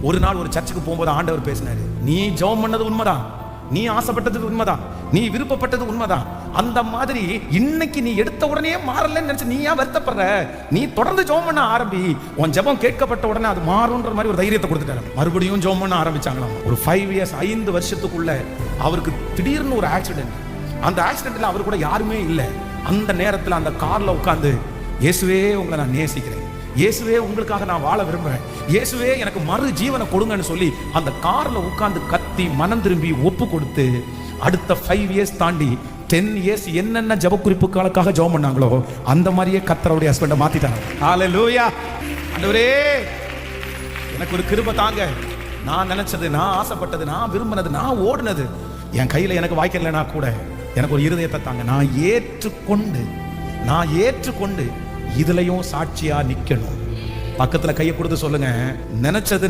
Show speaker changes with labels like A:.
A: ஒரு நாள் ஒரு சர்ச்சுக்கு போகும்போது ஆண்டவர் பேசினாரு, நீ ஜெபம் பண்ணது உண்மைதான், நீ ஆசைப்பட்டது உண்மைதான், நீ விருப்பப்பட்டது உண்மைதான். அந்த மாதிரி இன்னைக்கு நீ எடுத்த உடனே மாறலன்னு நினைச்சு நீ ஏன் வருத்தப்படுற? நீ தொடர்ந்து ஜெபம் பண்ண ஆரம்பி, உன் ஜெபம் கேட்கப்பட்ட உடனே அது மாறும்ன்ற மாதிரி ஒரு தைரியத்தை கொடுத்துட்டாரு. மறுபடியும் ஜெபம் பண்ண ஆரம்பிச்சாங்களாம். ஒரு 5 இயர்ஸ் 5 வருஷத்துக்குள்ள அவருக்கு திடீர்னு ஒரு ஆக்சிடென்ட். அந்த ஆக்சிடென்ட்ல அவர் கூட யாருமே இல்லை. அந்த நேரத்தில் அந்த கார்ல உட்கார்ந்து, இயேசுவே உங்களை நான் நேசிக்கிறேன், இயேசுவே உங்களுக்காக நான் வாழ விரும்புறேன், இயேசுவே எனக்கு மறு ஜீவனை கொடுங்கன்னு சொல்லி அந்த கார்ல உட்கார்ந்து கத்தி மனம் திரும்பி ஒப்பு கொடுத்து அடுத்த 5 இயர்ஸ் தாண்டி 10 இயர்ஸ் என்னென்ன ஜெப குறிப்புகளுக்காக ஜெபம் பண்ணாங்களோ அந்த மாதிரியே கர்த்தருடைய ஹஸ்பண்டை மாத்திட்டாங்க. ஹalleluya. ஆண்டவரே எனக்கு ஒரு கிருபை தாங்க. நான் நினைச்சது, நான் ஆசைப்பட்டது, நான் விரும்பினது, நான் ஓடுனது என் கையில எனக்கு வாய்க்கலைன்னா கூட எனக்கு ஒரு இருதயத்தை தாங்க. நான் ஏற்றுக்கொண்டு இதுலயும் சாட்சியா நிக்கணும். பக்கத்துல கையை கொடுத்து சொல்லுங்க, நினைச்சது